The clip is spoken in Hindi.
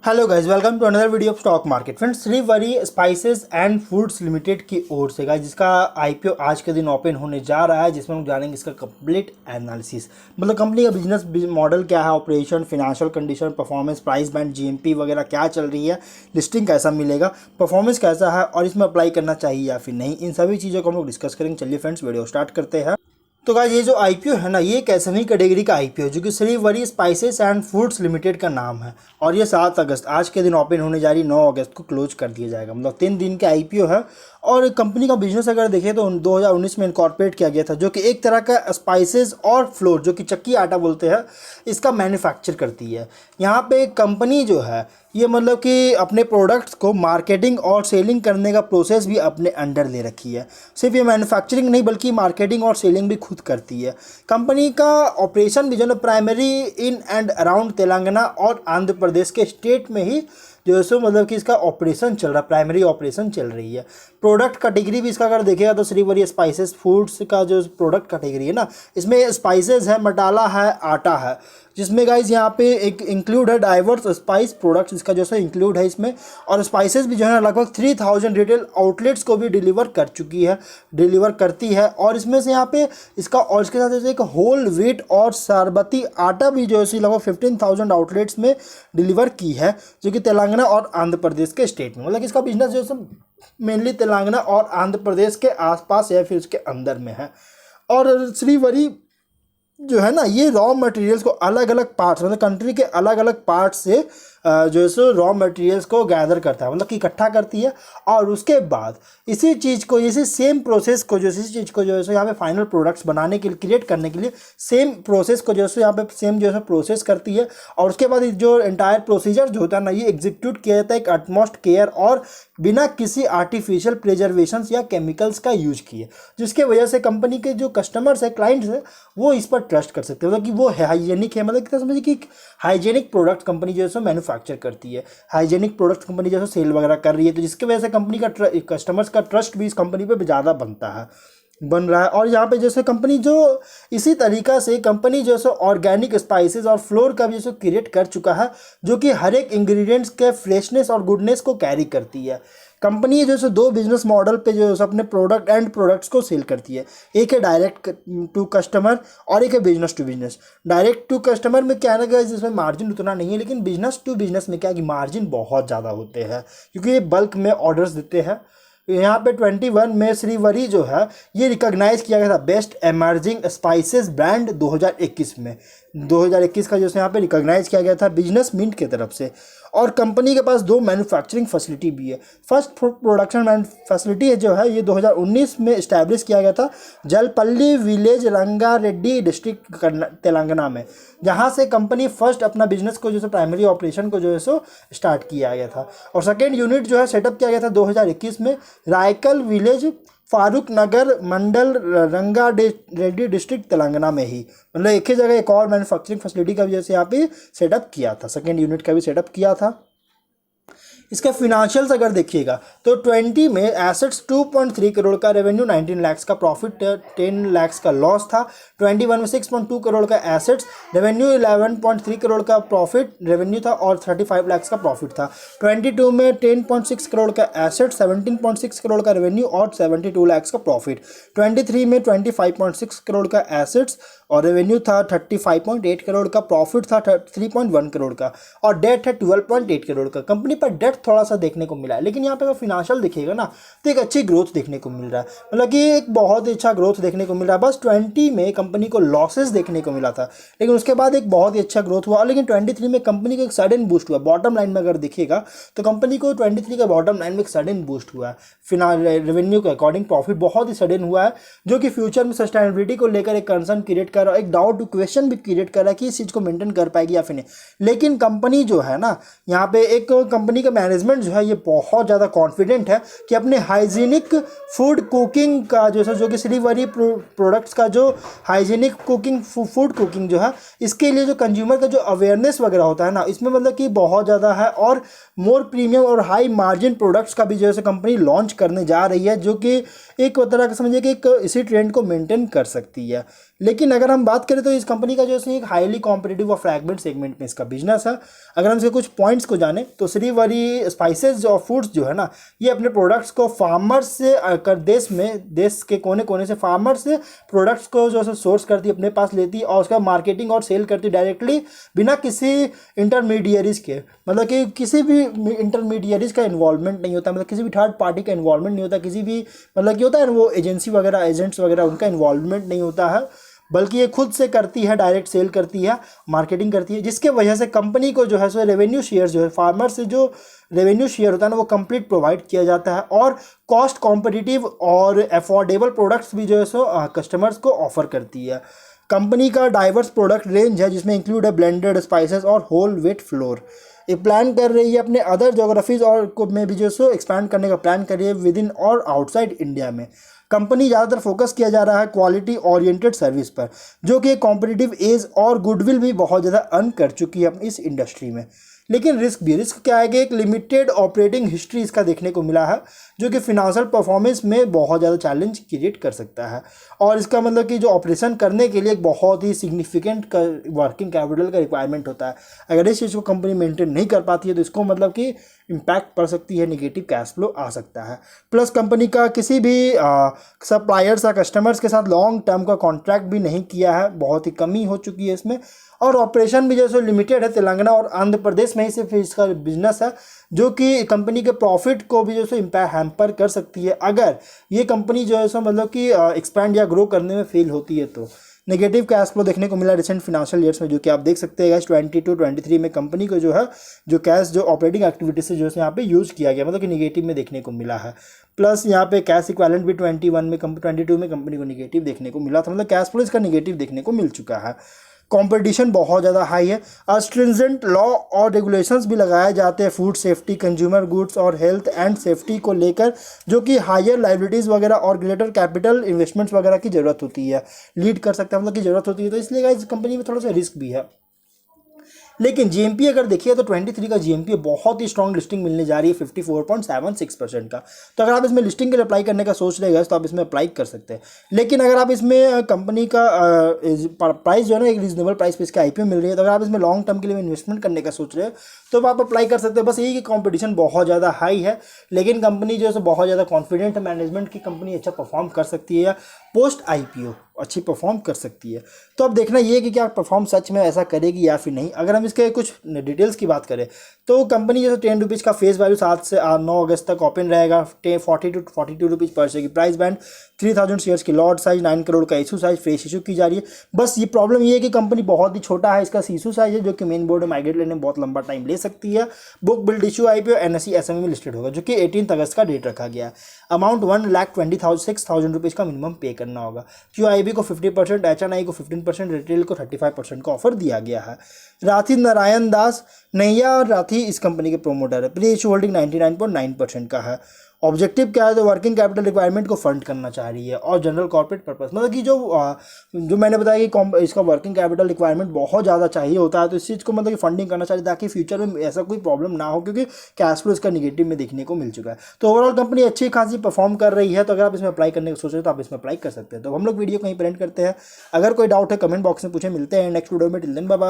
Hello guys, welcome to another video of stock market. Friends, Shri Vari spices and foods limited की ओर से गाइस जिसका आईपीओ आज के दिन ओपन होने जा रहा है, जिसमें हम जानेंगे इसका कंप्लीट एनालिसिस। मतलब कंपनी का बिजनेस मॉडल क्या है, operation, financial condition, performance, price band, GMP वगैरह क्या चल रही है, लिस्टिंग कैसा मिलेगा, परफॉर्मेंस कैसा है और इसमें अप्लाई करना चाहिए या फिर नहीं, इन सभी चीज़ों को हम लोग डिस्कस करेंगे। चलिए फ्रेंड्स, वीडियो स्टार्ट करते हैं। तो गाइस, ये जो आईपीओ है ना, ये एक ऐसी कैटेगरी का आईपीओ है जो कि Shri Vari spices and foods limited का नाम है। और ये 7 अगस्त आज के दिन ओपन होने जा रही, 9 अगस्त को क्लोज कर दिया जाएगा। मतलब 3 दिन का आईपीओ है। और कंपनी का बिजनेस अगर देखें तो 2019 में इनकॉर्पोरेट किया गया था, जो कि एक तरह का स्पाइसेस और फ्लोर, जो कि चक्की आटा बोलते हैं, इसका मैन्युफैक्चर करती है। यहाँ पे कंपनी जो है ये मतलब कि अपने प्रोडक्ट्स को मार्केटिंग और सेलिंग करने का प्रोसेस भी अपने अंडर ले रखी है। सिर्फ ये मैन्युफैक्चरिंग नहीं बल्कि मार्केटिंग और सेलिंग भी खुद करती है। कंपनी का ऑपरेशन भी जो है primary in and around Telangana और आंध्र प्रदेश के स्टेट में ही जो है सो मतलब कि इसका ऑपरेशन चल रहा है, प्राइमरी ऑपरेशन चल रही है। प्रोडक्ट कैटेगरी भी इसका अगर देखेगा तो श्री वरी स्पाइसेस फूड्स का जो प्रोडक्ट कैटेगरी है ना, इसमें स्पाइसेस है, मसाला है, आटा है, जिसमें गाइज यहाँ पे एक इंक्लूड है डाइवर्स स्पाइस प्रोडक्ट्स, इसका जो है इंक्लूड है इसमें। और स्पाइसेस भी जो है लगभग 3000 रिटेल आउटलेट्स को भी डिलीवर कर चुकी है, डिलीवर करती है। और इसमें से यहाँ पे इसका और इसके साथ जैसे एक होल व्हीट और शरबती आटा भी जो है लगभग 15,000 आउटलेट्स में डिलीवर की है, जो कि तेलंगाना और आंध्र प्रदेश के स्टेट में। मतलब इसका बिजनेस जो है मेनली तेलंगाना और आंध्र प्रदेश के आसपास या फिर उसके अंदर में है। और श्री वरी जो है ना, ये रॉ मटेरियल्स को अलग अलग पार्ट्स, मतलब कंट्री के अलग अलग पार्ट्स से जो है सो रॉ मटेरियल्स को गैदर करता है, मतलब कि इकट्ठा करती है। और उसके बाद इसी चीज़ को, इसी सेम प्रोसेस को, जो इसी चीज़ को जो है सो यहाँ पे फाइनल प्रोडक्ट्स बनाने के लिए, क्रिएट करने के लिए सेम प्रोसेस को जो है सो यहाँ पे सेम जो है प्रोसेस करती है। और उसके बाद जो एंटायर प्रोसीजर जो होता है ना, ये एग्जीक्यूट किया जाता है एक अटमोस्ट केयर और बिना किसी आर्टिफिशियल प्रिजर्वेशन या केमिकल्स का यूज किए, जिसके वजह से कंपनी के जो कस्टमर्स है, क्लाइंट्स है, वो इस पर ट्रस्ट कर सकते हैं। मतलब कि वो हाइजेनिक है, मतलब कि समझिए कि हाइजेनिक प्रोडक्ट कंपनी जो है सो मैन्युफैक्चर करती है, हाइजेनिक प्रोडक्ट कंपनी जो है सेल वगैरह कर रही है, तो जिसकी वजह से कंपनी का कस्टमर्स का ट्रस्ट भी इस कंपनी पे ज़्यादा बन रहा है। और यहाँ पे जैसे कंपनी जो इसी तरीका से कंपनी जो है ऑर्गेनिक स्पाइसेस और फ्लोर का भी जैसे क्रिएट कर चुका है, जो कि हर एक इंग्रेडिएंट्स के फ्रेशनेस और गुडनेस को कैरी करती है। कंपनी जो है 2 बिजनेस मॉडल पे जो है अपने प्रोडक्ट एंड प्रोडक्ट्स को सेल करती है। एक है डायरेक्ट टू कस्टमर और एक है business to business. Direct to customer में क्या ना, जिसमें मार्जिन उतना नहीं है, लेकिन बिजनेस टू बिजनेस में क्या कि मार्जिन बहुत ज़्यादा होते हैं, क्योंकि ये बल्क में ऑर्डर्स देते हैं। यहाँ पे 21 में श्री वरी जो है ये रिकॉग्नाइज किया गया था बेस्ट एमर्जिंग स्पाइसेस ब्रांड 2021 में। 2021 का जो है यहाँ पे रिकॉग्नाइज किया गया था बिजनेस मिंट की तरफ से। और कंपनी के पास 2 मैन्युफैक्चरिंग फैसिलिटी भी है। फर्स्ट प्रोडक्शन फैसिलिटी है जो है ये 2019 में इस्टेब्लिश किया गया था जलपल्ली विलेज, रंगारेड्डी डिस्ट्रिक्ट तेलंगाना में, जहाँ से कंपनी फर्स्ट अपना बिजनेस को जो है प्राइमरी ऑपरेशन को जो है सो स्टार्ट किया गया था। और सेकेंड यूनिट जो है सेटअप किया गया था 2021 में रायकल विलेज, फारूक नगर मंडल, रंगारेड्डी डिस्ट्रिक्ट तेलंगाना में ही। मतलब एक ही जगह एक और मैन्युफैक्चरिंग फैसिलिटी का भी जैसे यहाँ पे सेटअप किया था, सेकेंड यूनिट का भी सेटअप किया था। इसका फिनेंशियल्स अगर देखिएगा तो 20 में एसेट्स 2.3 करोड़ का रेवेन्यू, 19 लाख का प्रॉफिट, 10 लाख का लॉस था। 21 में 6.2 करोड़ का एसेट्स, रेवेन्यू 11.3 करोड़ का प्रॉफिट रेवेन्यू था और 35 लाख का प्रॉफिट था। 22 में 10.6 करोड़ का एसेट, 17.6 करोड़ का रेवेन्यू और 72 लाख का प्रॉफिट। 23 में 25.6 करोड़ का एसेट्स और रेवेन्यू था 35.8 करोड़ का, प्रॉफिट था 3.1 करोड़ का और डेट है 12.8 करोड़ का। कंपनी पर डेट थोड़ा सा देखने को मिला है, लेकिन यहाँ पे अगर फिनेंशियल देखिएगा ना तो एक अच्छी ग्रोथ देखने को मिल रहा है। मतलब कि एक बहुत ही अच्छा ग्रोथ देखने को मिल रहा है। बस 20 में कंपनी को लॉसेस देखने को मिला था, लेकिन उसके बाद एक बहुत ही अच्छा ग्रोथ हुआ। लेकिन 23 में कंपनी को एक सडन बूस्ट हुआ। बॉटम लाइन में अगर देखिएगा तो कंपनी को 23 का बॉटम लाइन में एक सडन बूस्ट हुआ है। रेवेन्यू के अकॉर्डिंग प्रॉफिट बहुत ही सडन हुआ है, जो कि फ्यूचर में सस्टेनेबिलिटी को लेकर एक कंसर्न क्रिएट कर रहा है, एक डाउट क्वेश्चन भी क्रिएट कर रहा है कि इस चीज़ को मेंटेन कर पाएगी या फिर नहीं। लेकिन कंपनी जो है ना, यहाँ पे एक कंपनी का मैनेजमेंट जो है ये बहुत ज़्यादा कॉन्फिडेंट है कि अपने हाइजीनिक फूड कुकिंग का जो कि श्रीवरी प्रोडक्ट्स का जो हाइजीनिक कुकिंग फूड कुकिंग जो है, इसके लिए जो कंज्यूमर का जो अवेयरनेस वगैरह होता है ना, इसमें मतलब कि बहुत ज़्यादा है। और मोर प्रीमियम और हाई मार्जिन प्रोडक्ट्स का भी जो है कंपनी लॉन्च करने जा रही है, जो कि एक तरह का समझिए कि एक इसी ट्रेंड को मेंटेन कर सकती है। लेकिन अगर हम बात करें तो इस कंपनी का जो है एक हाईली कॉम्पिटिटिव और फ्रैगमेंट सेगमेंट में इसका बिजनेस है। अगर हम इसके कुछ पॉइंट्स को जाने तो श्रीवरी स्पाइसेस और फूड्स जो है ना, ये अपने प्रोडक्ट्स को फार्मर्स से देश के कोने कोने से फार्मर्स से प्रोडक्ट्स को जो है सोर्स करती है, अपने पास लेती है और उसका मार्केटिंग और सेल करती है डायरेक्टली, बिना किसी इंटरमीडियरीज के। मतलब कि किसी भी इंटरमीडियरीज का इन्वॉल्वमेंट नहीं होता, मतलब किसी भी थर्ड पार्टी का इन्वॉल्वमेंट नहीं होता, किसी भी मतलब कि होता है वो एजेंसी वगैरह एजेंट्स वगैरह उनका इन्वॉल्वमेंट नहीं होता है, बल्कि ये खुद से करती है, डायरेक्ट सेल करती है, मार्केटिंग करती है, जिसके वजह से कंपनी को जो है सो रेवेन्यू शेयर जो है फार्मर से जो रेवेन्यू शेयर होता है ना, वो कंप्लीट प्रोवाइड किया जाता है और कॉस्ट कॉम्पिटिटिव और अफोर्डेबल प्रोडक्ट्स भी जो है सो कस्टमर्स को ऑफर करती है। कंपनी का डाइवर्स प्रोडक्ट रेंज है, जिसमें इंक्लूड है ब्लेंडेड स्पाइसेस और होल व्हीट फ्लोर। ये प्लान कर रही है अपने अदर जोग्राफीज और को में भी जो सो एक्सपैंड करने का प्लान कर रही है विद इन और आउटसाइड इंडिया में। कंपनी ज़्यादातर फोकस किया जा रहा है क्वालिटी ओरिएंटेड सर्विस पर, जो कि कॉम्पिटिटिव एज और गुडविल भी बहुत ज़्यादा अर्न कर चुकी है इस इंडस्ट्री में। लेकिन रिस्क क्या है कि एक लिमिटेड ऑपरेटिंग हिस्ट्री इसका देखने को मिला है, जो कि फिनेंशियल परफॉर्मेंस में बहुत ज़्यादा चैलेंज क्रिएट कर सकता है। और इसका मतलब कि जो ऑपरेशन करने के लिए एक बहुत ही सिग्निफिकेंट वर्किंग कैपिटल का रिक्वायरमेंट होता है। अगर इस चीज़ को कंपनी मेंटेन नहीं कर पाती है तो इसको मतलब कि इम्पैक्ट पड़ सकती है, नेगेटिव कैश फ्लो आ सकता है। प्लस कंपनी का किसी भी सप्लायर्स या कस्टमर्स के साथ लॉन्ग टर्म का कॉन्ट्रैक्ट भी नहीं किया है, बहुत ही कमी हो चुकी है इसमें। और ऑपरेशन भी जैसे लिमिटेड है, तेलंगाना और आंध्र प्रदेश में ही सिर्फ इसका बिजनेस है, जो कि कंपनी के प्रॉफिट को भी जो है इम्पैक्ट हैम्पर कर सकती है अगर ये कंपनी जो है सो मतलब कि एक्सपैंड या ग्रो करने में फेल होती है। तो नेगेटिव कैश फ्लो देखने को मिला रिसेंट फिनेंशियल ईयर्स में, जो कि आप देख सकते हैं 22-23 में कंपनी को जो है जो कैश जो ऑपरेटिंग एक्टिविटीज से जो है यहाँ पे यूज़ किया गया, मतलब कि नेगेटिव में देखने को मिला है। प्लस यहाँ पे कैश इक्विवेलेंट भी 22 में कंपनी को नेगेटिव देखने को मिला था, मतलब कैश फ्लो इसका नेगेटिव देखने को मिल चुका है। कंपटीशन बहुत ज़्यादा हाई है, स्ट्रिंजेंट लॉ और रेगुलेशंस भी लगाए जाते हैं फूड सेफ्टी, कंज्यूमर गुड्स और हेल्थ एंड सेफ्टी को लेकर, जो कि हायर लाइबिलिटीज़ वगैरह और ग्रेटर कैपिटल इन्वेस्टमेंट्स वगैरह की ज़रूरत होती है, लीड कर सकता है, मतलब की ज़रूरत होती है। तो इसलिए इस कंपनी में थोड़ा सा रिस्क भी है। लेकिन जीएमपी अगर देखिए तो 23 का जीएमपी बहुत ही स्ट्रॉन्ग लिस्टिंग मिलने जा रही है 54.76% का। तो अगर आप इसमें लिस्टिंग के लिए अप्लाई करने का सोच रहे हैं तो आप इसमें अप्लाई कर सकते हैं। लेकिन अगर आप इसमें कंपनी का प्राइस जो है ना एक रीजनेबल प्राइस पे इसका आईपीओ मिल रही है, तो अगर आप इसमें लॉन्ग टर्म के लिए इन्वेस्टमेंट करने का सोच रहे हैं तो आप अप्लाई कर सकते हैं। बस यही कि कॉम्पिटिशन बहुत ज़्यादा हाई है, लेकिन कंपनी जो है बहुत ज़्यादा कॉन्फिडेंट है मैनेजमेंट की, कंपनी अच्छा परफॉर्म कर सकती है, पोस्ट आईपीओ अच्छी परफॉर्म कर सकती है। तो अब देखना ये है कि क्या परफॉर्म सच में ऐसा करेगी या फिर नहीं। अगर हम इसके कुछ डिटेल्स की बात करें तो कंपनी जैसे 10 रुपीज़ का फेस वैल्यू 7 से 9 अगस्त तक ओपन रहेगा, 40 to 42 रुपीज़ पर शेयर की प्राइस बैंड, 3000 शेयर्स की लॉट साइज, 9 करोड़ का इशू साइज फ्रेश इशू की जा रही है। बस ये प्रॉब्लम ये है कि कंपनी बहुत ही छोटा है, इसका इशू साइज है, जो कि मेन बोर्ड में माइग्रेट लेने में बहुत लंबा टाइम ले सकती है। Book build issue IPO NSE SME में लिस्टेड होगा, जो कि 18 अगस्त का डेट रखा गया है। अमाउंट 1,26,000 रुपीज़ का मिनिमम पे करना होगा। QIB को 50%, HNI को 15%, रिटेल को 35% का ऑफर दिया गया है। राठी नारायण दास नैया और राठी इस कंपनी के प्रोमोटर है। प्री इशू होल्डिंग 99.9% का है। ऑब्जेक्टिव क्या है, तो वर्किंग कैपिटल रिक्वायरमेंट को फंड करना चाह रही है और जनरल कॉर्पोरेट पर्पस, मतलब कि जो मैंने बताया कि इसका वर्किंग कैपिटल रिक्वायरमेंट बहुत ज़्यादा चाहिए होता है, तो इस चीज़ को मतलब कि फंडिंग करना चाहिए ताकि फ्यूचर में ऐसा कोई प्रॉब्लम ना हो, क्योंकि कैश फ्लो इसका निगेटिव में देखने को मिल चुका है। तो ओवरऑल कंपनी अच्छी खासी परफॉर्म कर रही है, तो अगर आप इसमें अप्लाई करने का सोच रहे हो तो आप इसमें अप्लाई कर सकते हैं। तो हम लोग वीडियो कहीं पर एंड करते हैं। अगर कोई डाउट है कमेंट बॉक्स में पूछे। मिलते हैं नेक्स्ट वीडियो में। Till then bye bye.